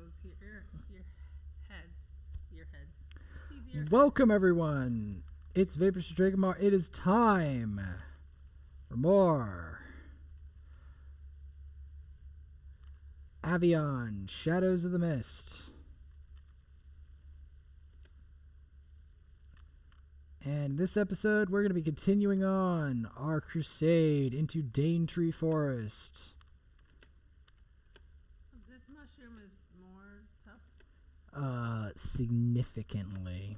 those your heads. Your heads. These ear Welcome heads. everyone. It's Vapors to Dragonmar. It is time for more Aveyond, Shadows of the Mist. And this episode, we're going to be continuing on our crusade into Danetree Forest. This mushroom is more tough. Significantly.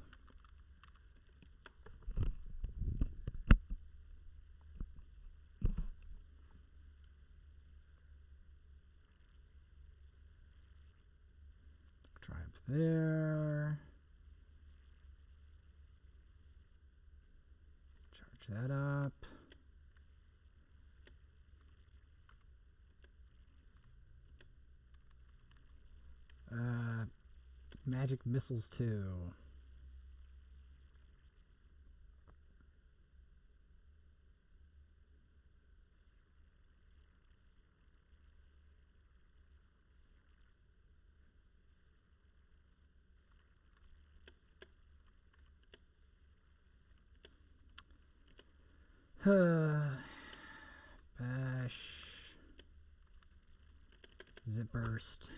Try up there. Charge that up. Magic missiles too. Bash. Zip burst.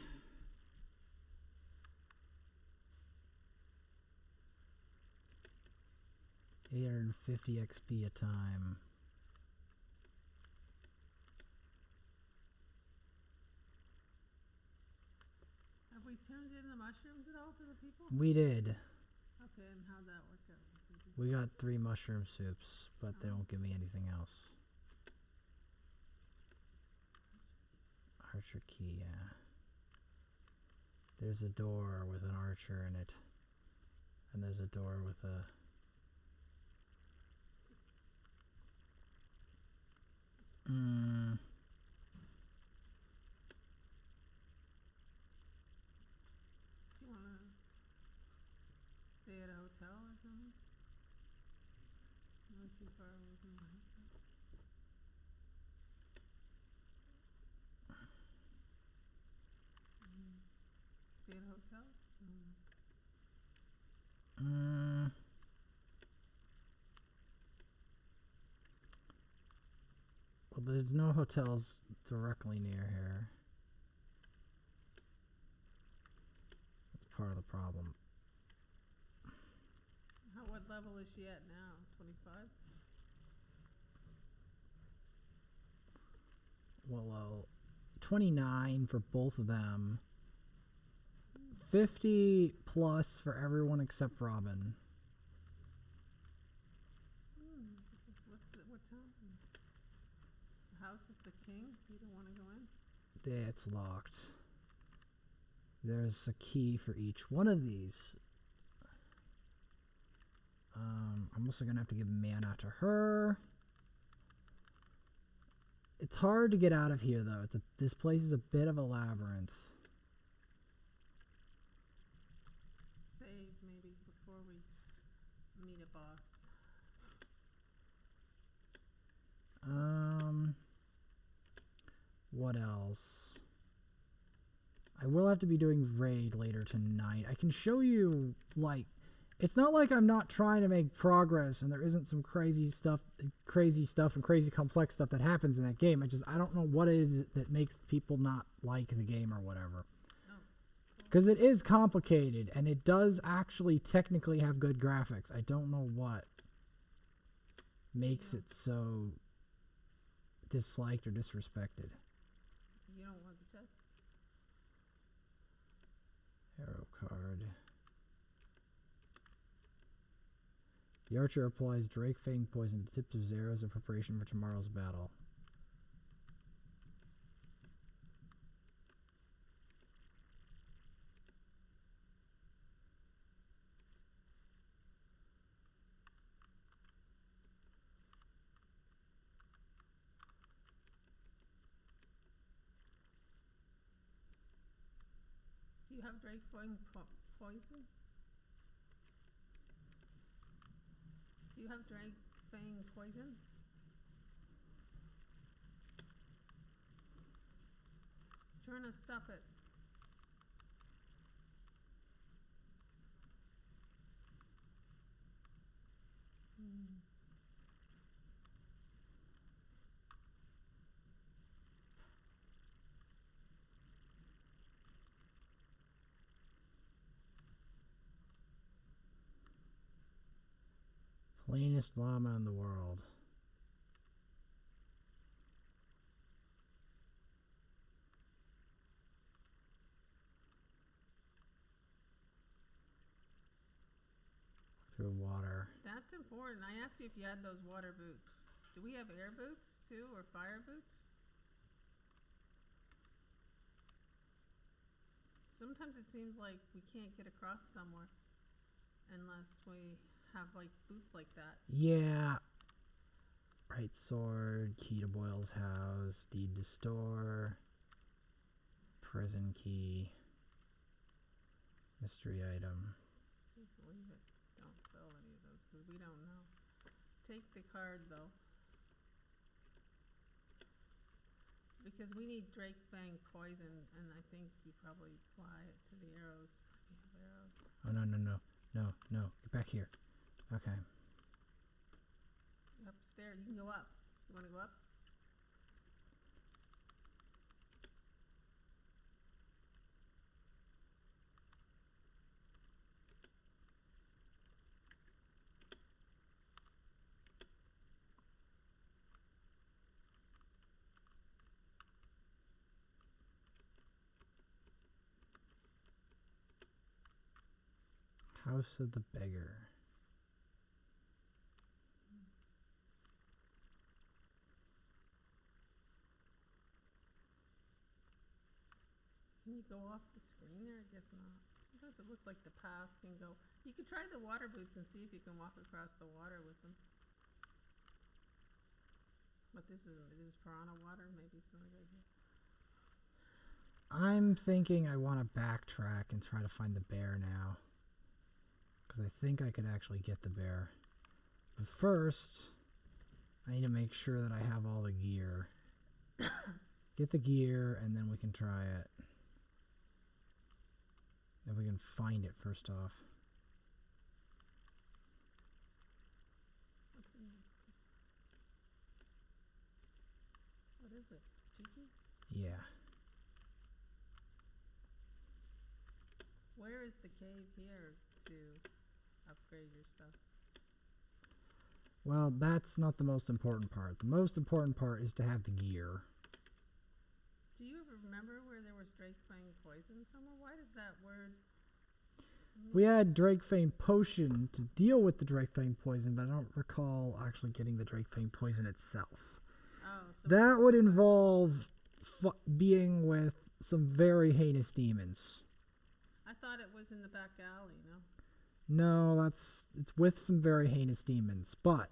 $850 XP a time. Have we turned in the mushrooms at all to the people? We did. Okay, and how'd that work out? We got 3 mushroom soups, but they don't give me anything else. Archer key, yeah. There's a door with an archer in it. And there's a door with a... Do you want to stay at a hotel or something? Not too far away from the house. Stay at a hotel? Well, there's no hotels directly near here. That's part of the problem. What level is she at now? 25? Well, 29 for both of them. 50 plus for everyone except Robin. What's happening? The House of the King? You don't want to go in? Yeah, it's locked. There's a key for each one of these. I'm also gonna have to give mana to her. It's hard to get out of here though. This place is a bit of a labyrinth. Save maybe before we meet a boss. What else? I will have to be doing raid later tonight. I can show you, like, it's not like I'm not trying to make progress and there isn't some crazy stuff and crazy complex stuff that happens in that game. I don't know what it is that makes people not like the game or whatever. Because it is complicated and it does actually technically have good graphics. I don't know what makes it so disliked or disrespected. You don't want the chest? Arrow card. The archer applies Drake Fang poison to tips of his arrows in preparation for tomorrow's battle. Do you have Drake Fang poison? Do you have Drake Fang poison? Trying to stop it. Cleanest llama in the world. Through water. That's important. I asked you if you had those water boots. Do we have air boots too, or fire boots? Sometimes it seems like we can't get across somewhere unless we have like boots like that. Yeah. Right sword, key to Boyle's house, deed to store, prison key, mystery item. Just leave it. Don't sell any of those because we don't know. Take the card though. Because we need Drake Fang poison, and I think you probably apply it to the arrows. We have arrows. Oh, no. Get back here. Okay. Upstairs. You can go up. You want to go up? House of the Beggar. Can you go off the screen there? I guess not. Sometimes it looks like the path can go. You could try the water boots and see if you can walk across the water with them. But this is piranha water. Maybe it's not a good idea. I'm thinking I want to backtrack and try to find the bear now. Because I think I could actually get the bear. But first, I need to make sure that I have all the gear. Get the gear, and then we can try it. If we can find it first off. What's in there? What is it? Cheeky? Yeah. Where is the cave here to upgrade your stuff? Well, that's not the most important part. The most important part is to have the gear. Do you ever remember where there was Drake Fang poison somewhere? Why does that word... We had Drake Fang potion to deal with the Drake Fang poison, but I don't recall actually getting the Drake Fang poison itself. Oh, so That would involve being with some very heinous demons. I thought it was in the back alley, no? No, it's with some very heinous demons. But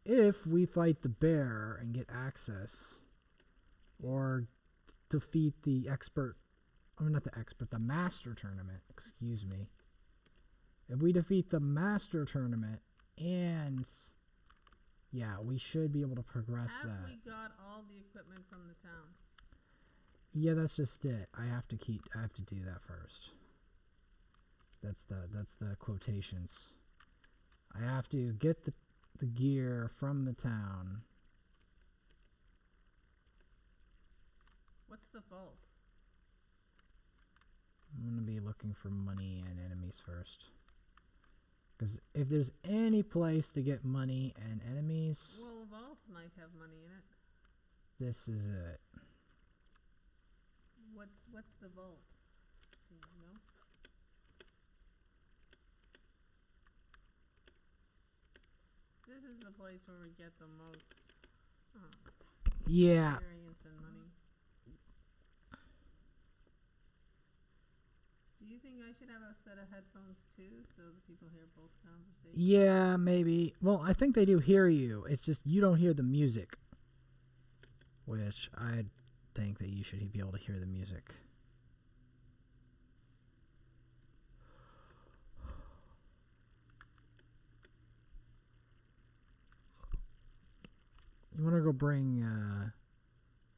if we fight the bear and get access, or defeat the the master tournament, excuse me. If we defeat the master tournament, and yeah, we should be able to progress that. Have we got all the equipment from the town? Yeah, that's just it. I have to do that first. That's the quotations. I have to get the gear from the town. What's the vault? I'm going to be looking for money and enemies first. Because if there's any place to get money and enemies... Well, vaults might have money in it. This is it. What's the vault? Do you know? This is the place where we get the most Yeah. experience and money. Do you think I should have a set of headphones too, so that people hear both conversations? Yeah, maybe. Well, I think they do hear you. It's just you don't hear the music. Which I think that you should be able to hear the music. You want to go bring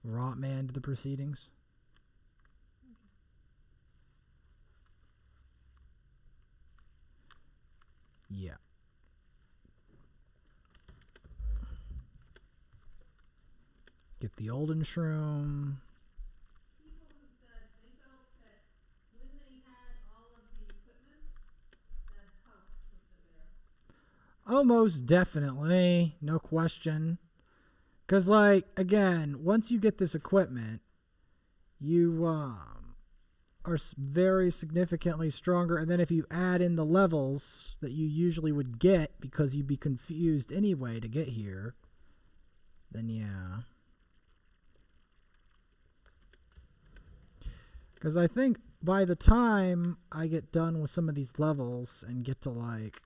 Rotman to the proceedings? Yeah. Get the Olden Shroom. People who said they felt that when they had all of the equipment, that helped with the bear. Oh, most definitely. No question. Because, like, again, once you get this equipment, you are very significantly stronger. And then if you add in the levels that you usually would get because you'd be confused anyway to get here, then yeah. Because I think by the time I get done with some of these levels and get to, like,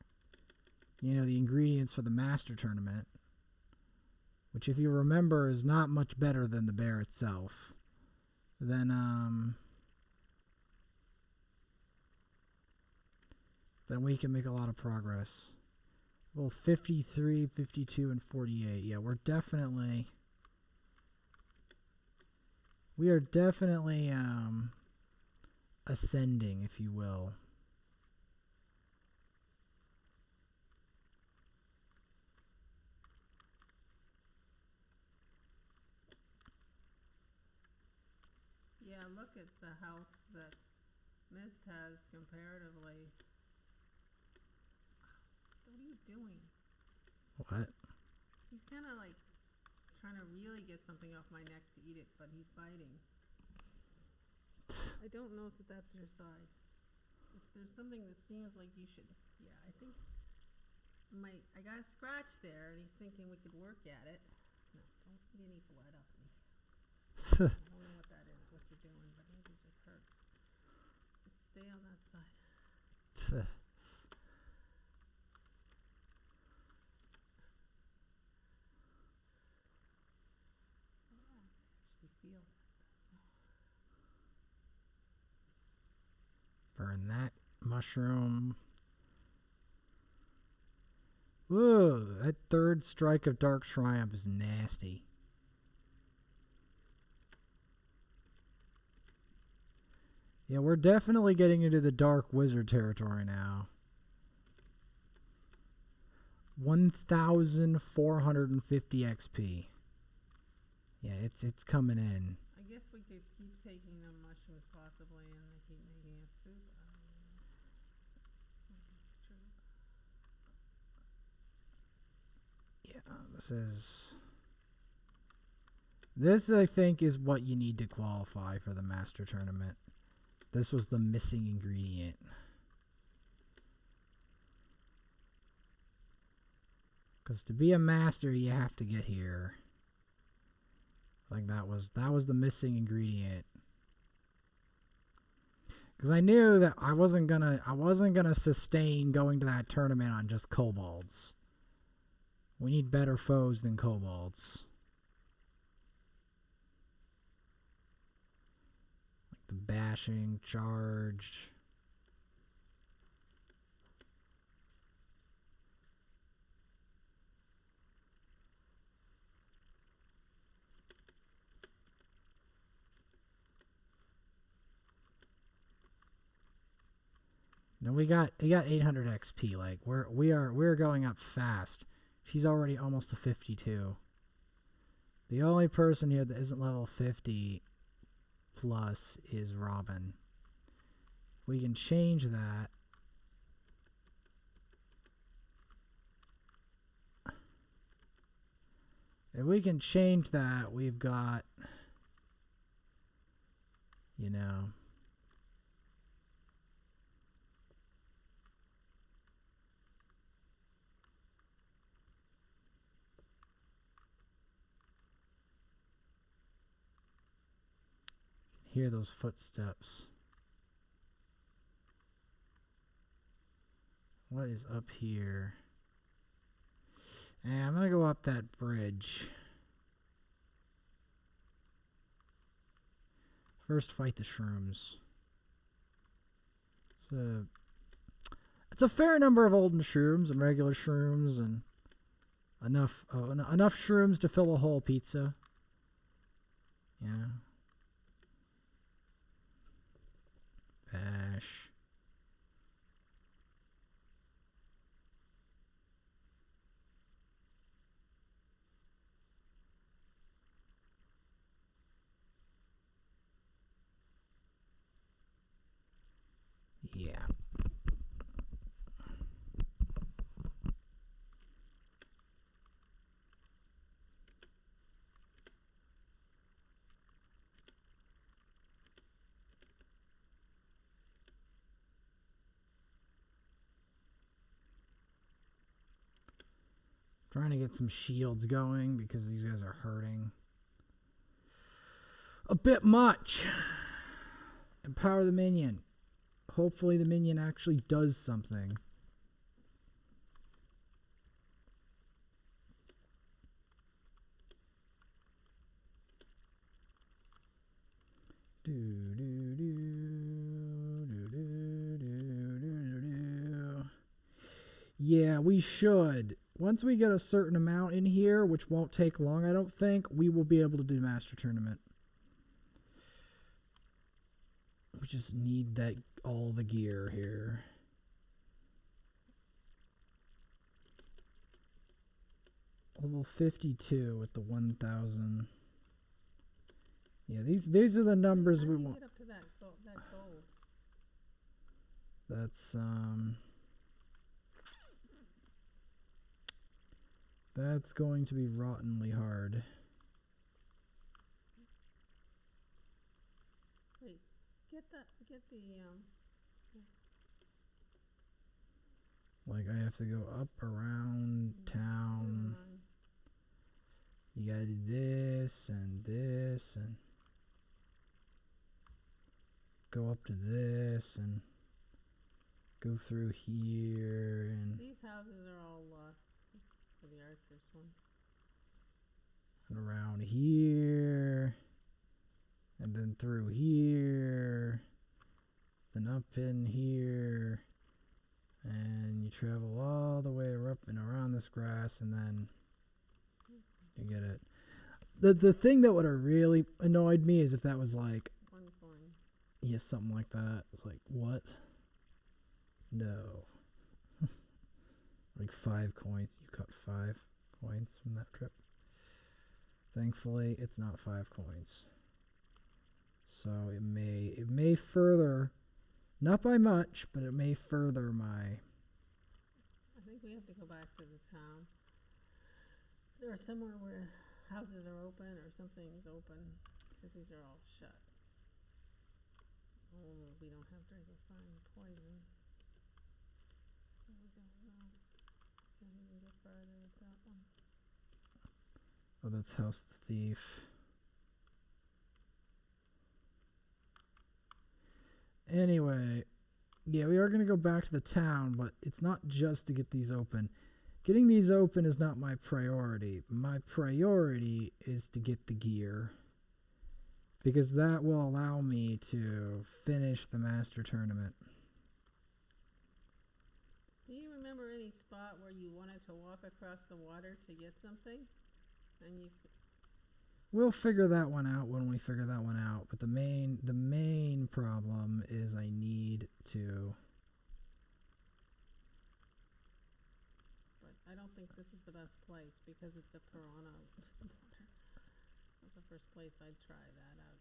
you know, the ingredients for the master tournament, which if you remember is not much better than the bear itself, then we can make a lot of progress. Well, 53, 52, and 48. Yeah, we are definitely ascending, if you will. Yeah, look at the health that Mist has comparatively. What are you doing? What? He's kind of like trying to really get something off my neck to eat it, but he's biting. I don't know if that's your side. If there's something that seems like you should, yeah, I think I got a scratch there, and he's thinking we could work at it. No, don't eat any blood off me. I don't know what that is, what you're doing, but maybe it just hurts. Just stay on that side. Feel it, that's all. Burn that mushroom. Whoa, that third strike of Dark Triumph is nasty. Yeah, we're definitely getting into the Dark Wizard territory now. 1,450 XP. Yeah, it's coming in. I guess we could keep taking the mushrooms possibly, and they keep making a soup. Yeah, this I think is what you need to qualify for the master tournament. This was the missing ingredient. Because to be a master, you have to get here. I think that was the missing ingredient. Because I knew that I wasn't gonna sustain going to that tournament on just kobolds. We need better foes than kobolds. Like the bashing, charge. No, we got 800 XP. Like we're going up fast. She's already almost to 52. The only person here that isn't level 50 plus is Robin. We can change that. If we can change that, we've got, you know, hear those footsteps. What is up here? And I'm gonna go up that bridge. First, fight the shrooms. It's a fair number of olden shrooms and regular shrooms, and enough shrooms to fill a whole pizza. Yeah. Bash. Yeah. Trying to get some shields going because these guys are hurting a bit much. Empower the minion. Hopefully the minion actually does something. Yeah, we should. Once we get a certain amount in here, which won't take long, I don't think, we will be able to do Master Tournament. We just need that all the gear here. Level 52 with the 1,000. Yeah, these are the numbers we want. Get up to that gold. That's going to be rottenly hard. Wait, get the Like I have to go up around town. You gotta do this and go up to this and go through here and these houses are all locked for the archers one. And around here and then through here, then up in here, and you travel all the way up and around this grass, and then you get it. The thing that would have really annoyed me is if that was like 1 coin. Yeah, something like that. It's like, what? No. Like 5 coins. You cut 5 coins from that trip. Thankfully, it's not 5 coins. So it may further, not by much, but it may further my... I think we have to go back to the town. Or somewhere where houses are open or something's open, because these are all shut. Oh, we don't have Dragofine poison. So we don't know. Can't even get farther with that one. Oh, that's House the Thief. Anyway, yeah, we are going to go back to the town, but it's not just to get these open. Getting these open is not my priority. My priority is to get the gear, because that will allow me to finish the Master Tournament. Do you remember any spot where you wanted to walk across the water to get something? And you could... We'll figure that one out when we figure that one out. But the main problem is I need to... But I don't think this is the best place because it's a piranha water. It's not the first place I'd try that out.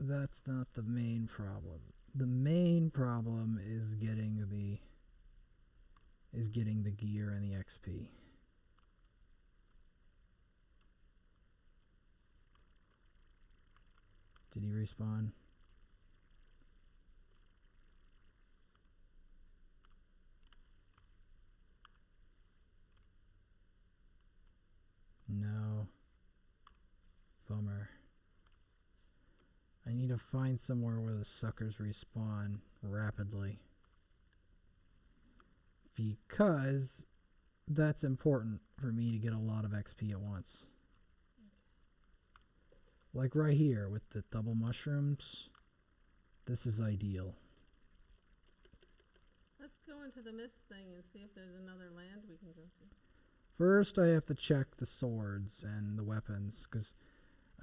That's not the main problem. The main problem is getting the gear and the XP. Did he respawn? No. Bummer. I need to find somewhere where the suckers respawn rapidly, because that's important for me to get a lot of XP at once. Like right here with the double mushrooms, this is ideal. Let's go into the mist thing and see if there's another land we can go to. First, I have to check the swords and the weapons, because,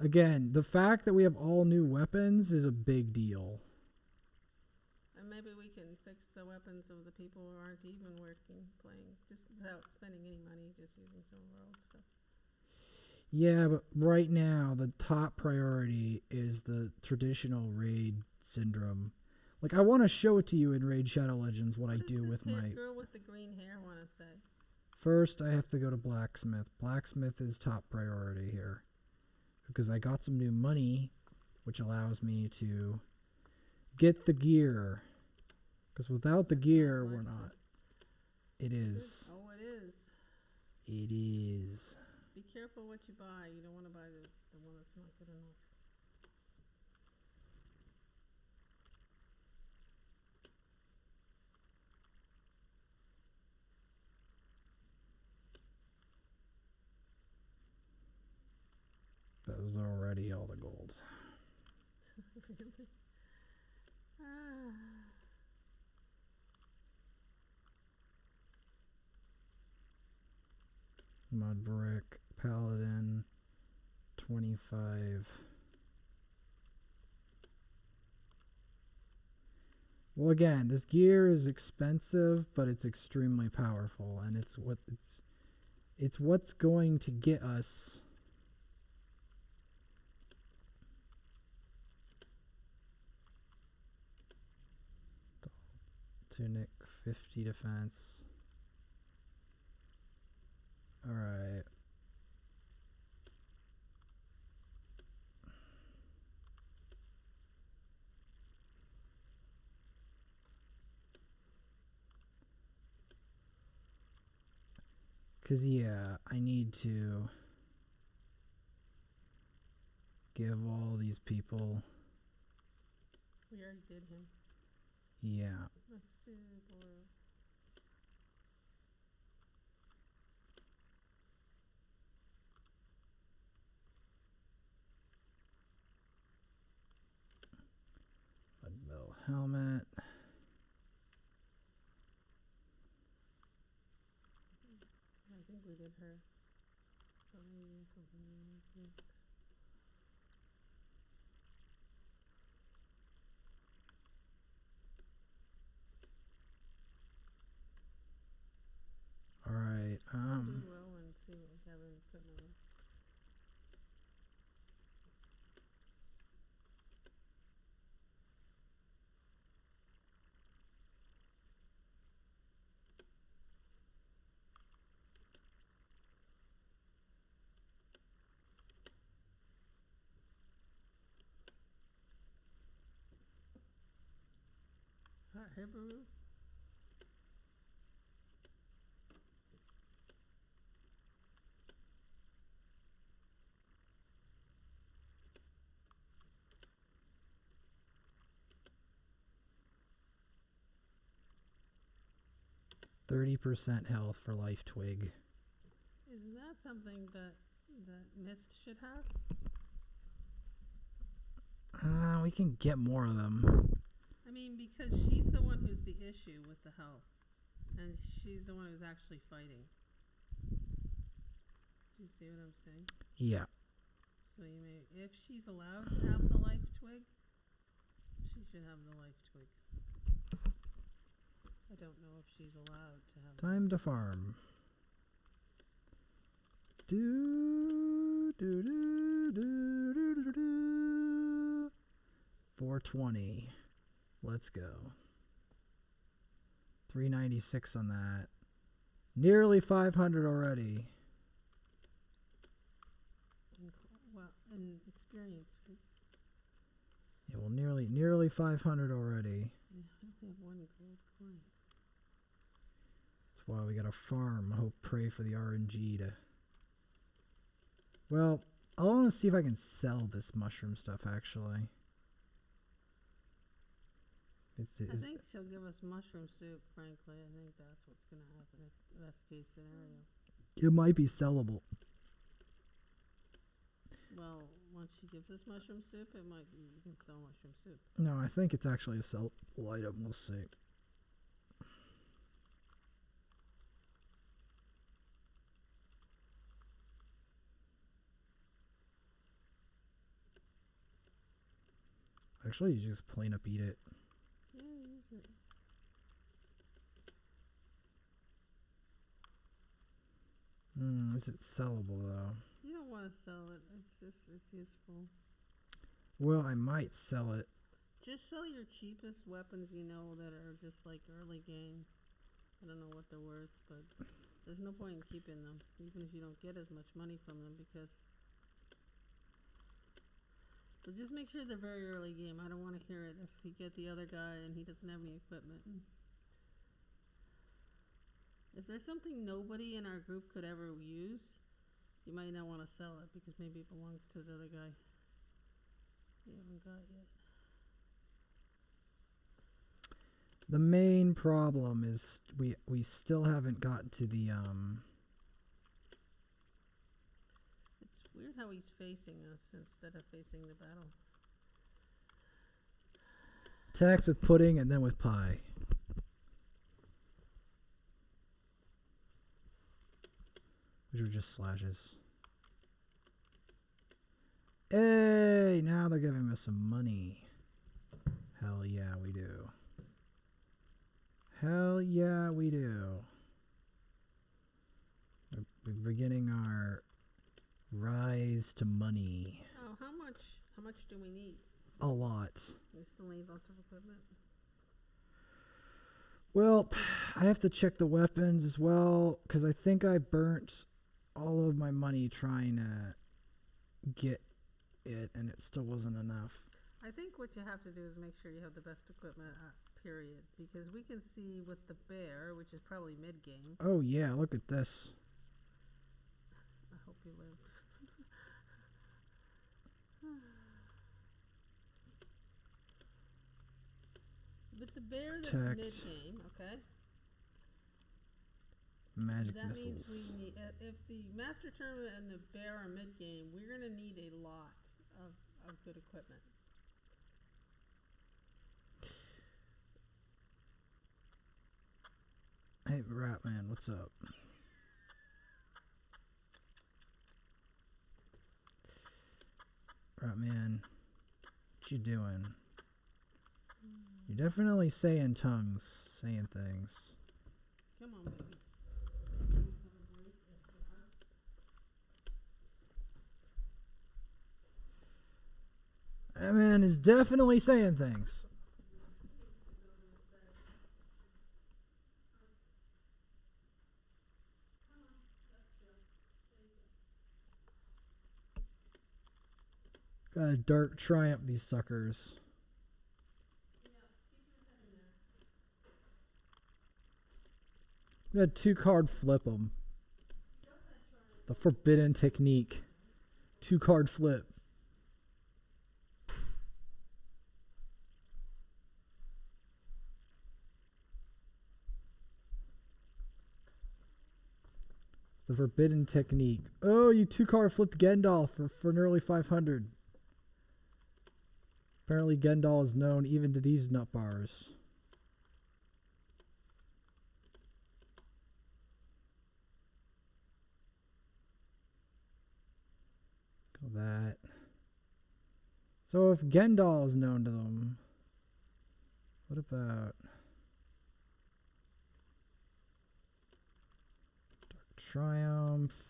again, the fact that we have all new weapons is a big deal. And maybe we can fix the weapons of the people who aren't even playing, just without spending any money, just using some of our old stuff. Yeah, but right now, the top priority is the traditional raid syndrome. Like, I want to show it to you in Raid Shadow Legends, what I do with my... girl with the green hair want to say? First, I have to go to Blacksmith. Blacksmith is top priority here, because I got some new money, which allows me to get the gear. Because without the gear, we're not. It is. Oh, it is. It is. Be careful what you buy. You don't want to buy the one that's not good enough. Those are already all the gold. Really? Ah. Mud brick, paladin, 25. Well, again, this gear is expensive, but it's extremely powerful, and it's what's going to get us tunic, 50 defense. All right. Because, yeah, I need to give all these people. We already did him. Yeah. Let's do blue. Mudmill helmet. I think we did her. Probably something. All right. Do well and see what we have in equipment. Hebrew. %30 health for life twig. Isn't that something that Mist should have? We can get more of them. I mean, because she's the one who's the issue with the health, and she's the one who's actually fighting. Do you see what I'm saying? Yeah. So you may, if she's allowed to have the life twig, she should have the life twig. I don't know if she's allowed to have. Time to farm. Do do do do do do do. 420. Let's go. 396 on that. Nearly 500 already. And experience. Right? Yeah, well, nearly 500 already. Yeah, I only have one gold coin. That's why we gotta farm. Hope, pray for the RNG to. Well, I want to see if I can sell this mushroom stuff actually. I think she'll give us mushroom soup, frankly. I think that's what's going to happen. Best case scenario. It might be sellable. Well, once she gives us mushroom soup, it might be, you can sell mushroom soup. No, I think it's actually a sellable item. We'll see. Actually, you just plain up eat it. Yeah, use it. Is it sellable though? You don't want to sell it. It's useful. Well, I might sell it. Just sell your cheapest weapons you know that are just like early game. I don't know what they're worth, but there's no point in keeping them, even if you don't get as much money from them, because. But just make sure they're very early game. I don't want to hear it if you get the other guy and he doesn't have any equipment. If there's something nobody in our group could ever use, you might not want to sell it because maybe it belongs to the other guy. You haven't got yet. The main problem is we still haven't gotten to the It's weird how he's facing us instead of facing the battle. tax with pudding and then with pie. Which are just slashes. Hey, now they're giving us some money. Hell yeah, we do. Hell yeah, we do. We're beginning our rise to money. Oh, how much do we need? A lot. We still need lots of equipment. Well, I have to check the weapons as well, because I think I burnt all of my money trying to get it, and it still wasn't enough. I think what you have to do is make sure you have the best equipment, period. Because we can see with the bear, which is probably mid-game. Oh yeah, look at this. I hope you live. With the bear that's Protect. mid-game, okay? Magic That missiles. means we need, if the master tournament and the bear are mid-game, we're going to need a lot of good equipment. Hey, Ratman, what's up? Ratman, what you doing? You're definitely saying tongues, saying things. Come on, baby. That man is definitely saying things. Gotta dark triumph these suckers. Got 2-card flip them. The forbidden technique. 2-card flip. The forbidden technique. Oh, you 2-card flipped Gendal for nearly 500. Apparently Gendal is known even to these nut bars. Call that. So if Gendal is known to them, what about Dark Triumph?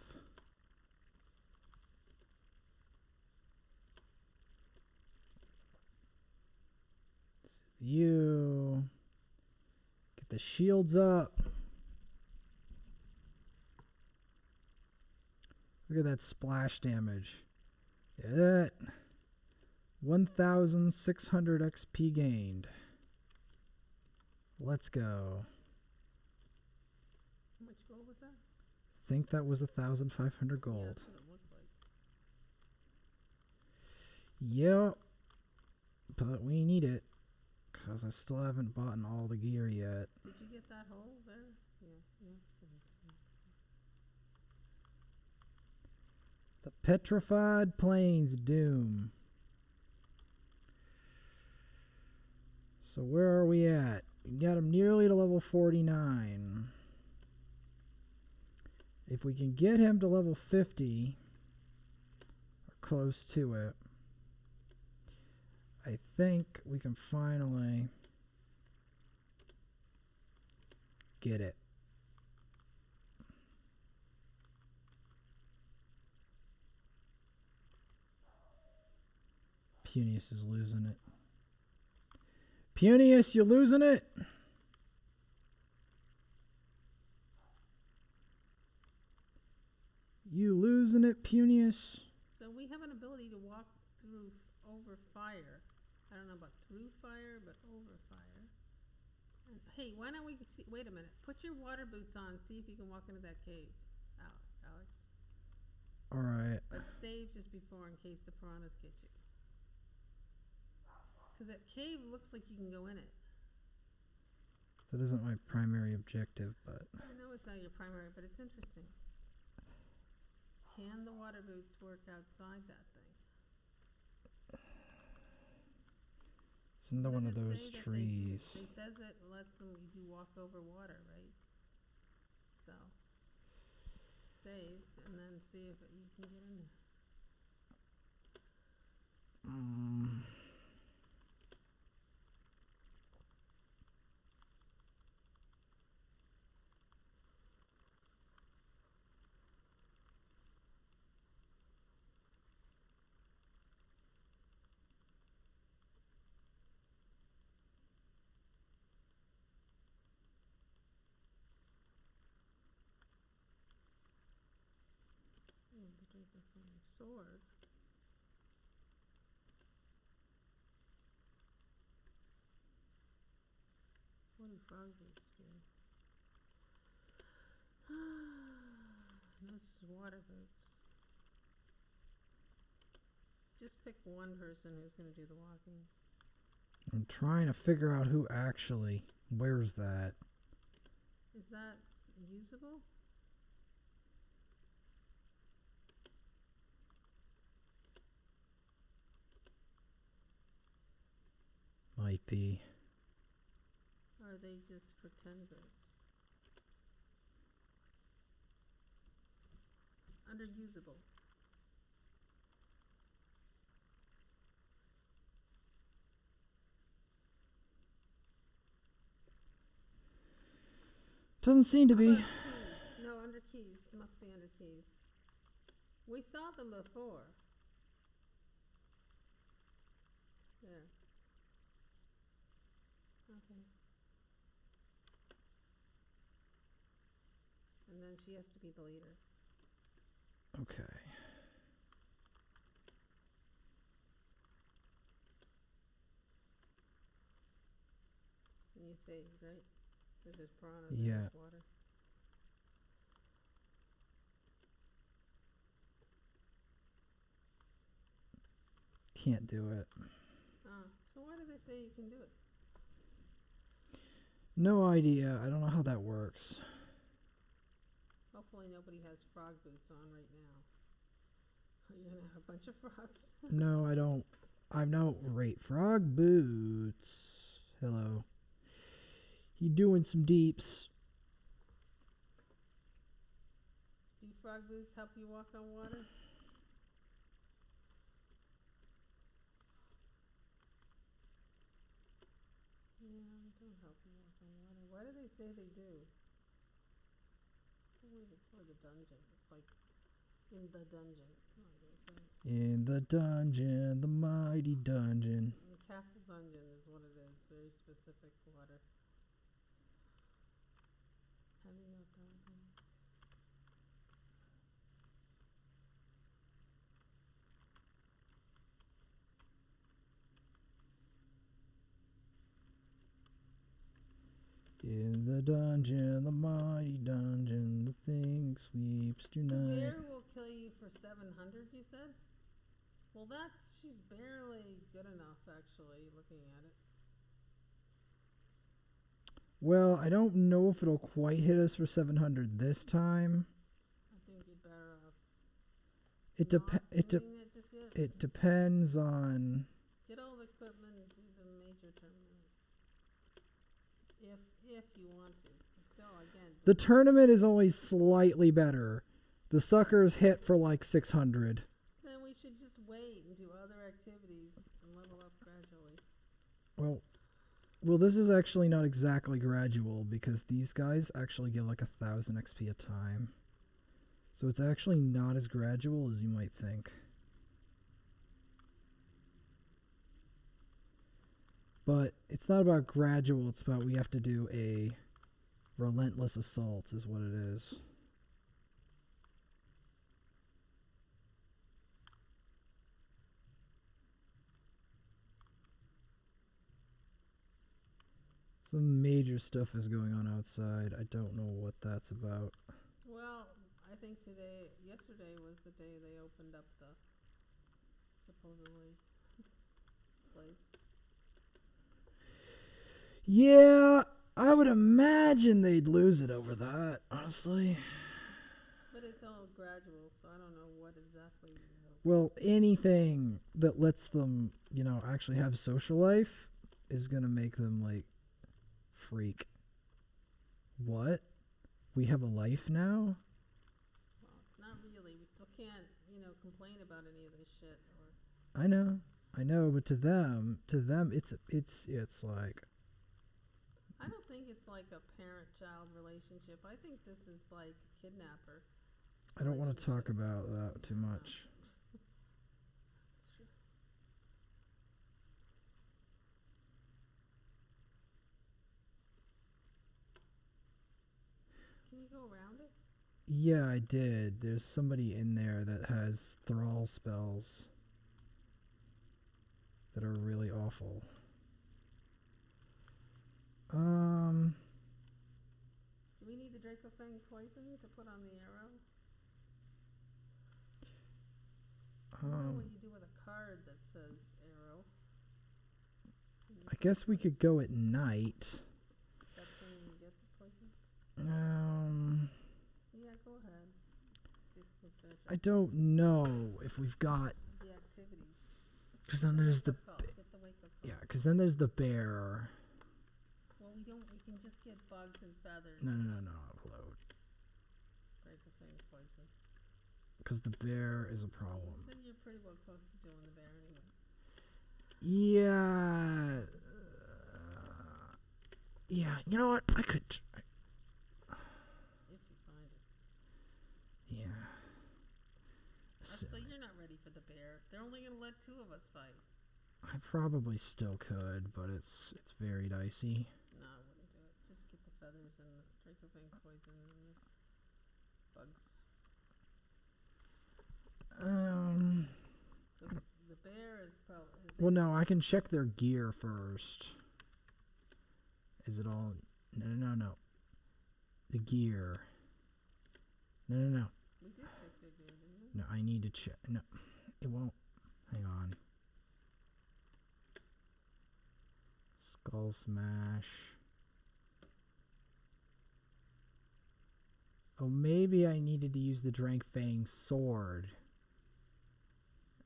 You get the shields up. Look at that splash damage. Yeah, that 1,600 XP gained. Let's go. How much gold was that? Think that was 1,500 gold. Yeah, that's what it looked like. Yep. But we need it. Because I still haven't bought all the gear yet. Did you get that hole there? Yeah. The Petrified Plains Doom. So where are we at? We got him nearly to level 49. If we can get him to level 50, or close to it, I think we can finally get it. Punius is losing it. Punius, you losing it? You losing it, Punius? So we have an ability to walk through over fire. I don't know about through fire, but over fire. And Hey, why don't we see, wait a minute. Put your water boots on. See if you can walk into that cave, Alex. All right. But save just before in case the piranhas get you. Because that cave looks like you can go in it. That isn't my primary objective, but I know it's not your primary, but it's interesting. Can the water boots work outside that thing? it's another What one of does it those say that trees. It says it lets them you walk over water, right? So save and then see if you can get in there. Sword. What do frog boots do? This is water boots. Just pick one person who's going to do the walking. I'm trying to figure out who actually wears that. Is that usable? Might be. Or are they just pretend boots? Under usable. Doesn't seem to How be. about keys? No, under keys. Must be under keys. We saw them before. There. Okay. And then she has to be the leader. Okay. And you say, right? Because there's piranhas in Yeah. this water. Can't do it. So why do they say you can do it? No idea. I don't know how that works. Hopefully nobody has frog boots on right now. You're going to have a bunch of frogs. No, I don't. I'm no rate frog boots. Hello. You doing some deeps? Do frog boots help you walk on water? Yeah, they don't help you walk on water. Why do they say they do? Only before the dungeon. It's like in the dungeon. Oh, I guess so. In the dungeon, the mighty dungeon. The castle dungeon is what it is. Very specific water. Heavy milk dungeon. In the dungeon, the mighty dungeon, the thing sleeps tonight. Bear will kill you for 700, you said? Well, she's barely good enough, actually, looking at it. Well, I don't know if it'll quite hit us for 700 this time. I think you're better off. It depends on. Get all the equipment and do the major tournament. If you want to. Still, again. The tournament is always slightly better. The suckers hit for like 600. Then we should just wait and do other activities and level up gradually. Well, this is actually not exactly gradual because these guys actually get like 1,000 XP a time. So it's actually not as gradual as you might think. But it's not about gradual, it's about we have to do a relentless assault is what it is. Some major stuff is going on outside. I don't know what that's about. Well, I think yesterday was the day they opened up the supposedly place. Yeah, I would imagine they'd lose it over that, honestly. But it's all gradual, so I don't know what exactly is open. Well, anything that lets them, actually have social life is going to make them, like, freak. What? We have a life now? Well, it's not really. We still can't, complain about any of this shit. I know, but to them, it's like. I don't think it's like a parent-child relationship. I think this is like kidnapper. I don't want to talk about that too much. That's true. Can you go around it? Yeah, I did. There's somebody in there that has thrall spells that are really awful. Do we need the Dracofang poison to put on the arrow? I don't know what you do with a card that says arrow. I guess we could go at night. That's when you get the poison? Yeah, go ahead. See if I don't know if we've got. the activities. Because then there's the. Get the wake-up call. Yeah, because then there's the bear. Well, we can just get bugs and feathers. No. Upload. Dracofang poison. Because the bear is a problem. You said you're pretty well close to doing the bear anyway. Yeah. Yeah, you know what? I could. If you find it. Yeah. So you're not ready for the bear. They're only going to let 2 of us fight. I probably still could, but it's very dicey. No, I wouldn't do it. Just get the feathers and the Dracofang poison and the bugs. The bear is probably... Well, no, I can check their gear first. Is it all... No. The gear. No. We did check their gear, didn't we? No, I need to check. No, it won't. Hang on. Skull Smash. Oh, maybe I needed to use the Dracofang sword.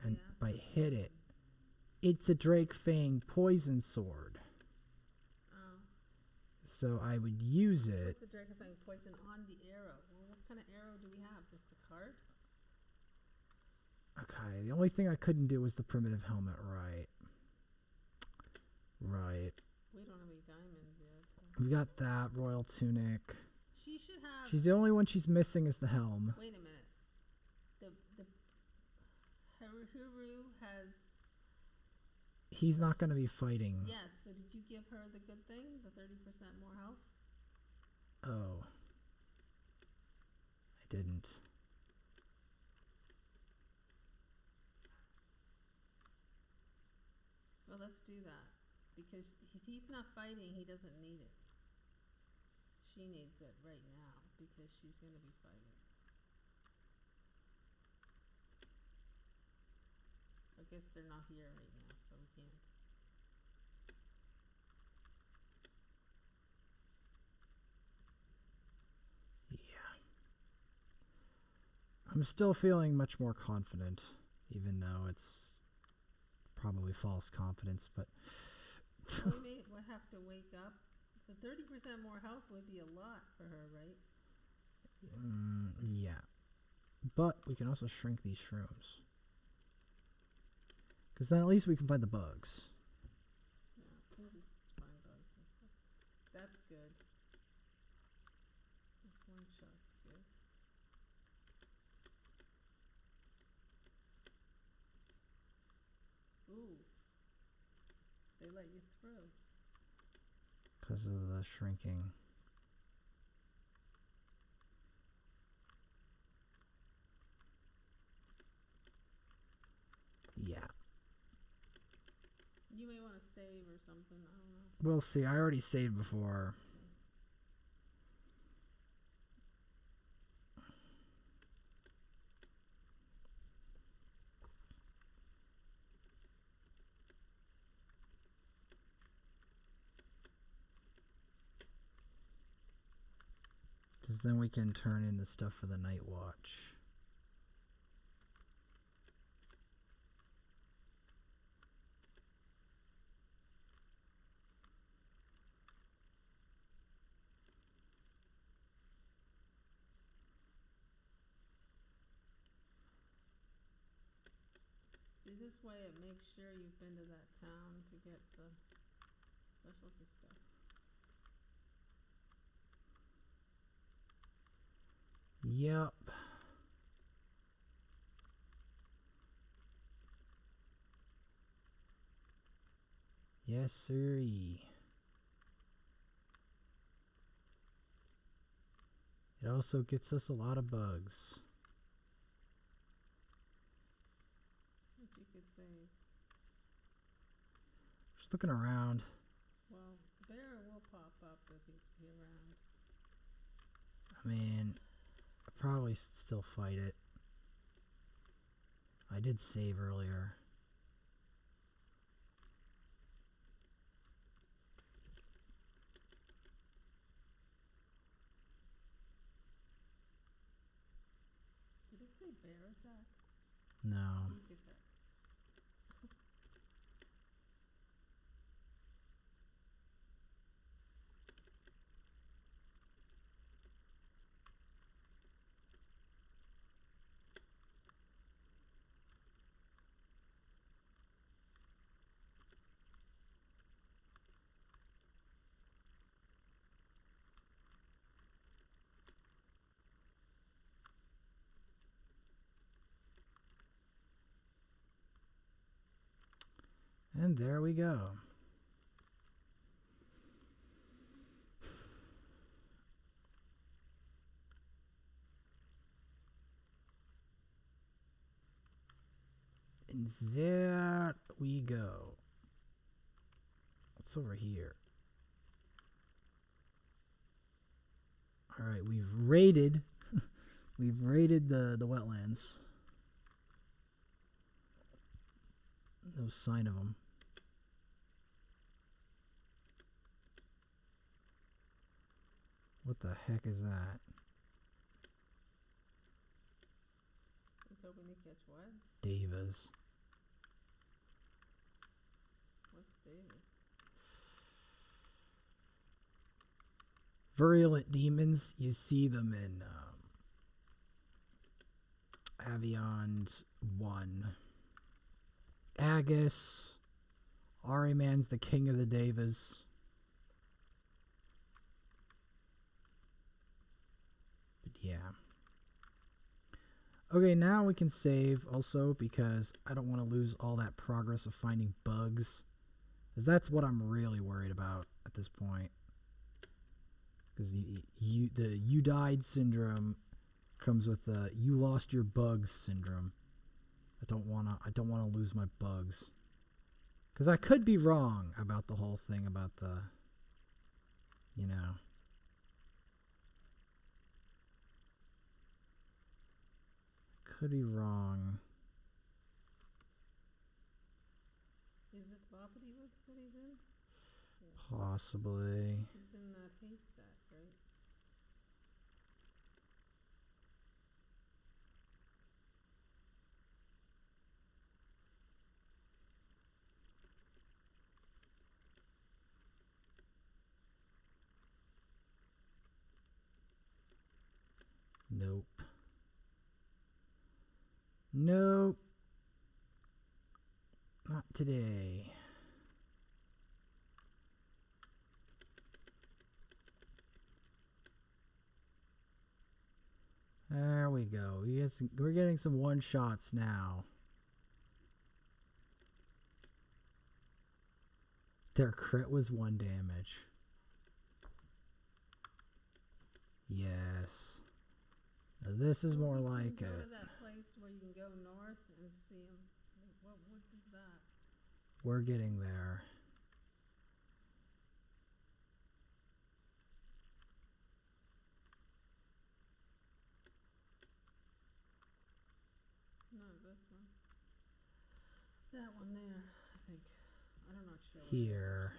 And by hit it. It's a Dracofang poison sword. Oh. So I would use it. Put the Dracofang poison on the arrow. Well, what kind of arrow do we have? Just the card? Okay, the only thing I couldn't do was the primitive helmet, right. Right. We don't have any diamonds yet. So. We've got that, royal tunic. She should have... She's the only one she's missing is the helm. Wait a minute. The Huru has... He's not going to be fighting. Yes, so did you give her the good thing? The 30% more health? Oh. I didn't. Well, let's do that. Because if he's not fighting, he doesn't need it. She needs it right now because she's going to be fighting. I guess they're not here right now, so we can't. Yeah. I'm still feeling much more confident, even though it's probably false confidence, but... Well, we'll have to wake up. The 30% more health would be a lot for her, right? Yeah. But we can also shrink these shrooms. Because then at least we can find the bugs. Yeah, we'll just find bugs and stuff. That's good. This one shot's good. Ooh. They let you through. Because of the shrinking. Yeah. You may want to save or something. I don't know. We'll see. I already saved before. Because then we can turn in the stuff for the night watch. See, this way it makes sure you've been to that town to get the specialty stuff. Yep. Yes, sirree. It also gets us a lot of bugs. Which you could save. Just looking around. Well, bear will pop up if he's around. I mean, I'd probably still fight it. I did save earlier. Did it say bear attack? No. Beak attack. And there we go. And there we go. What's over here? All right, we've raided the wetlands. No sign of them. What the heck is that? It's hoping to catch what? Davas. What's Davis? Virulent demons. You see them in Aveyond 1. Agus. Ahriman's the king of the Devas. But yeah. Okay, now we can save also because I don't want to lose all that progress of finding bugs. Because that's what I'm really worried about at this point. Because the you died syndrome comes with the you lost your bugs syndrome. I don't wanna lose my bugs. Because I could be wrong about the whole thing about the, you know. Could be wrong. Is it Boppity Woods that he's in? Yes. Possibly. He's in that haystack, right? Nope. Nope. Not today. There we go. We're getting some one-shots now. Their crit was 1 damage. Yes. Now this is more like Go it. to that place where you can go north and see him. What woods is that? We're getting there. That one there, I think. I'm not sure. Here.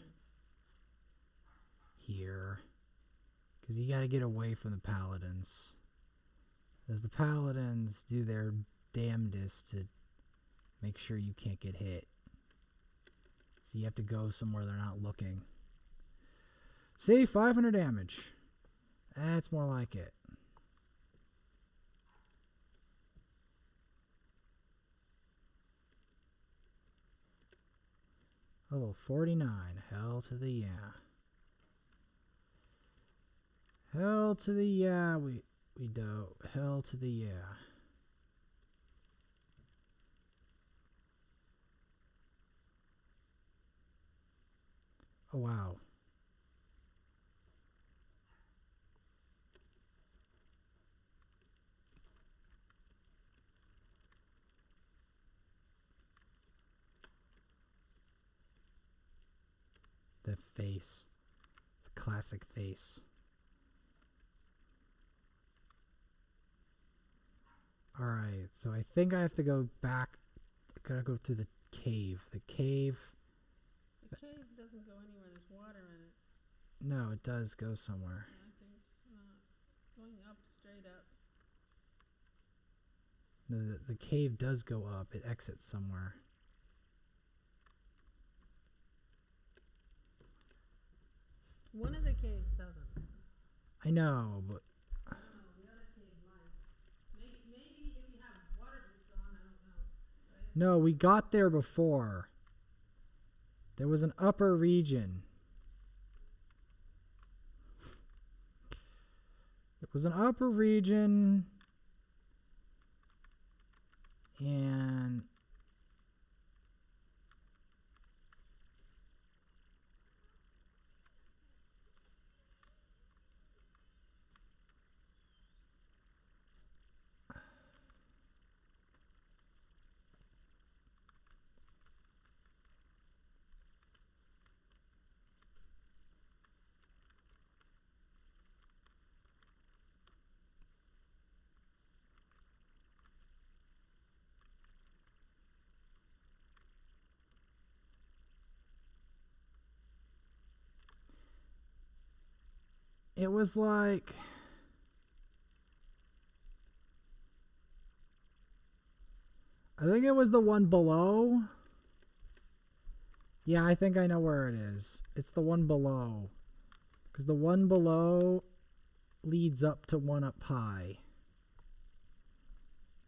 Here. Because you got to get away from the paladins. As the paladins do their damnedest to make sure you can't get hit. So you have to go somewhere they're not looking. See, 500 damage. That's more like it. Level 49. Hell to the yeah. Hell to the yeah. We do. Hell to the yeah. Oh wow. The face. The classic face. Alright, so I think I have to go back. I gotta go through the cave. The cave. The cave doesn't go anywhere. There's water in it. No, it does go somewhere. I think going up, straight up. No, the cave does go up. It exits somewhere. One of the caves doesn't. I know, but The other cave might. Maybe if you have water boots on, I don't know. Right? no, we got there before. There was an upper region. There was an upper region, and it was like I think it was the one below. Yeah, I think I know where it is. It's the one below. Because the one below leads up to one up high.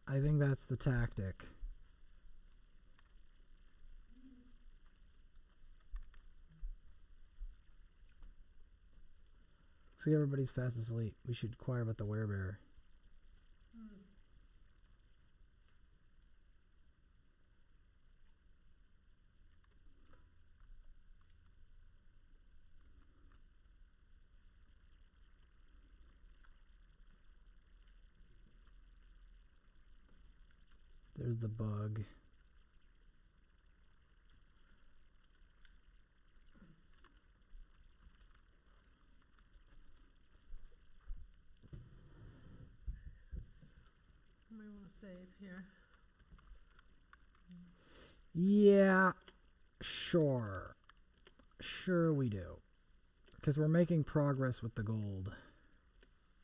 I think that's the tactic. See, everybody's fast asleep. We should inquire about the werebear. There's the bug. You might want to save here. Yeah, sure. Sure we do. Because we're making progress with the gold.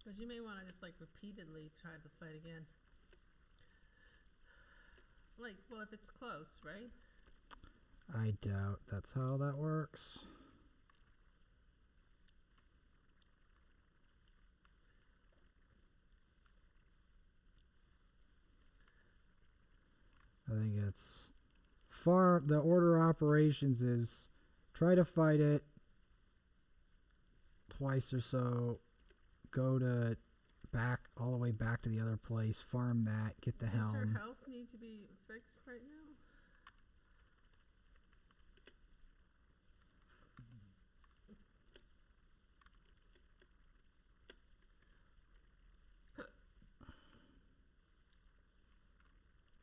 Because you may want to just like repeatedly try to fight again. Like, well, if it's close, right? I doubt that's how that works. I think it's the order of operations is try to fight it twice or so, go to back all the way back to the other place, farm that, get the Does her helm. health need to be fixed right now?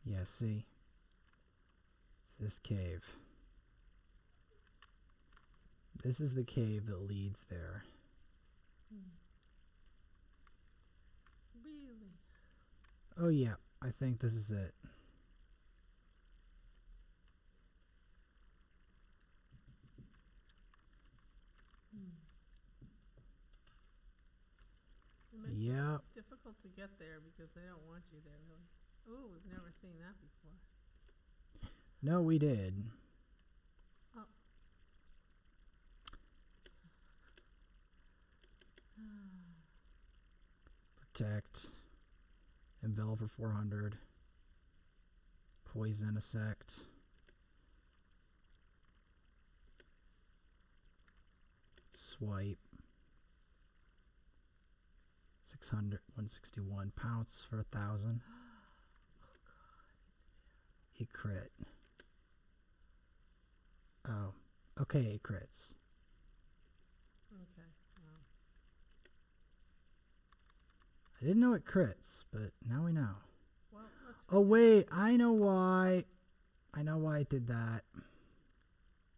Yeah, see? It's this cave. This is the cave that leads there. Really? Oh yeah, I think this is it. difficult to get there because they don't want you there, really. Ooh, we've never seen that before. No, we did. Oh. Protect. Envelop for 400. Poison a sect. Swipe. 600, 161. Pounce for 1,000. Oh God, it's terrible. A crit. Oh, okay, it crits. Okay, wow. I didn't know it crits, but now we know. Well, let's. Oh wait, I know why. I know why it did that.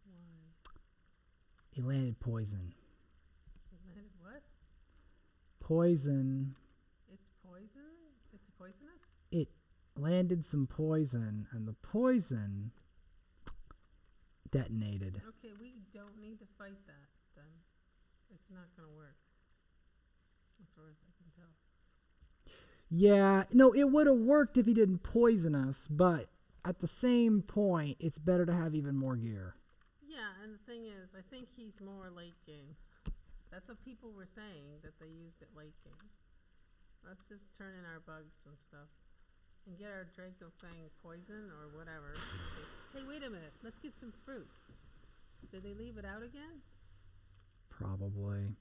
Why? He landed poison. It landed what? Poison. It's poison? It's poisonous? It landed some poison, and the poison detonated. Okay, we don't need to fight that then. It's not going to work. As far as I can tell. Yeah, no, it would have worked if he didn't poison us, but at the same point, it's better to have even more gear. Yeah, and the thing is, I think he's more late game. That's what people were saying, that they used it late game. Let's just turn in our bugs and stuff. And get our Draco Fang poison or whatever. Hey, wait a minute. Let's get some fruit. Did they leave it out again? Probably.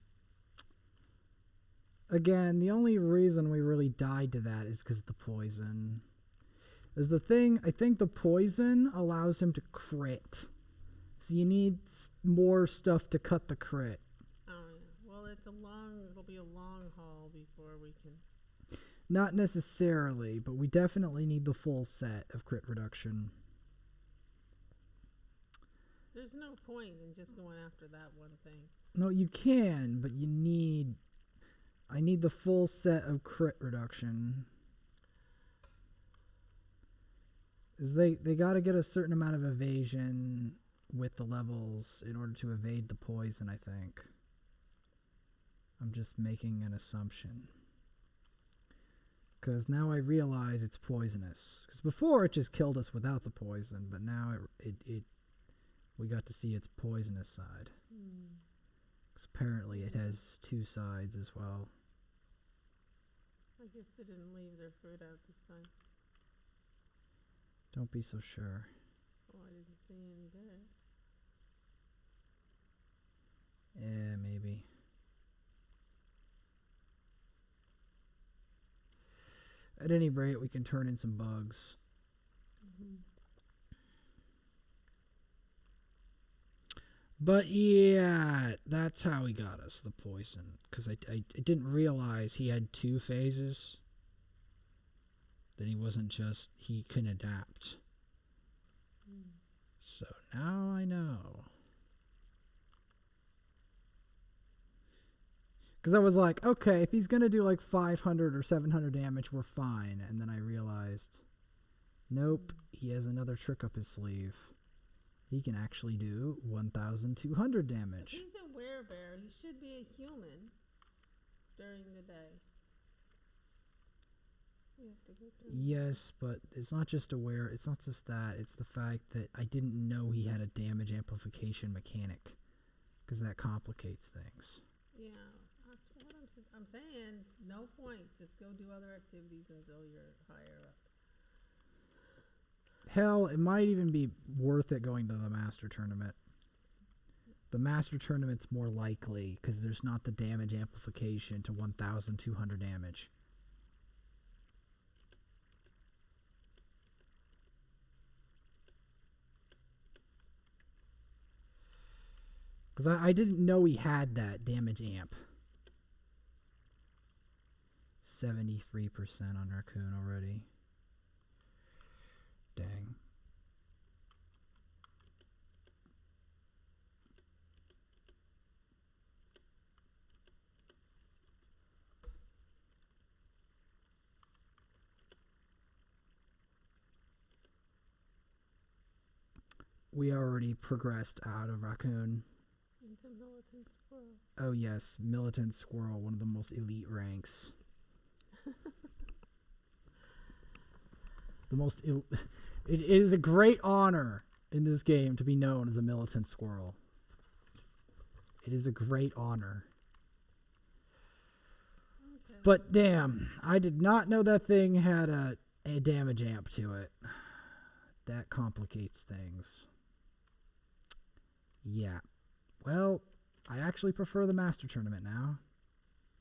Again, the only reason we really died to that is because of the poison. Is the thing, I think the poison allows him to crit. So you need more stuff to cut the crit. Oh, yeah. Well, it'll be a long haul before we can. Not necessarily, but we definitely need the full set of crit reduction. There's no point in just going after that one thing. No, you can, but you need... I need the full set of crit reduction. Is they got to get a certain amount of evasion with the levels in order to evade the poison, I think. I'm just making an assumption. Because now I realize it's poisonous. Because before it just killed us without the poison, but now we got to see its poisonous side. Because apparently it has two sides as well. I guess they didn't leave their fruit out this time. Don't be so sure. Oh, I didn't see any there. Yeah, maybe. At any rate, we can turn in some bugs. But yeah, that's how he got us, the poison. Because I didn't realize he had two phases. That he wasn't just, he can adapt. So now I know. Because I was like, okay, if he's going to do like 500 or 700 damage, we're fine. And then I realized, nope, he has another trick up his sleeve. He can actually do 1,200 damage. If he's a werebear, he should be a human during the day. We have to go through. Yes, but it's not just it's not just that. It's the fact that I didn't know he had a damage amplification mechanic. Because that complicates things. Yeah, that's what I'm saying. No point. Just go do other activities until you're higher up. Hell, it might even be worth it going to the Master Tournament. The Master Tournament's more likely because there's not the damage amplification to 1,200 damage. Because I didn't know he had that damage amp. 73% on Raccoon already. Dang. We already progressed out of Raccoon. Into Militant Squirrel. Oh yes, Militant Squirrel, one of the most elite ranks. It is a great honor in this game to be known as a militant squirrel. It is a great honor. Okay. But damn, I did not know that thing had a damage amp to it. That complicates things. Yeah. Well, I actually prefer the Master Tournament now.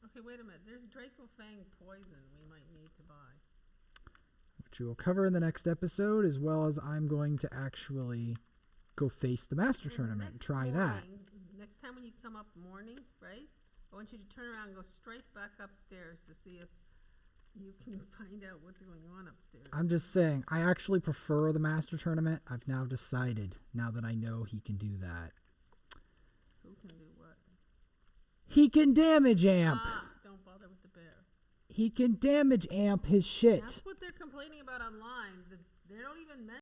Okay, wait a minute. There's Draco Fang poison we might need to buy. Which we will cover in the next episode, as well as I'm going to actually go face the Master Tournament and try that. Next time when you come up morning, right? I want you to turn around and go straight back upstairs to see if you can find out what's going on upstairs. I'm just saying, I actually prefer the Master Tournament. I've now decided, now that I know he can do that. Who can do what? He can damage amp. Don't bother with the bear. He can damage amp his shit. That's what they're complaining about online. They don't even mention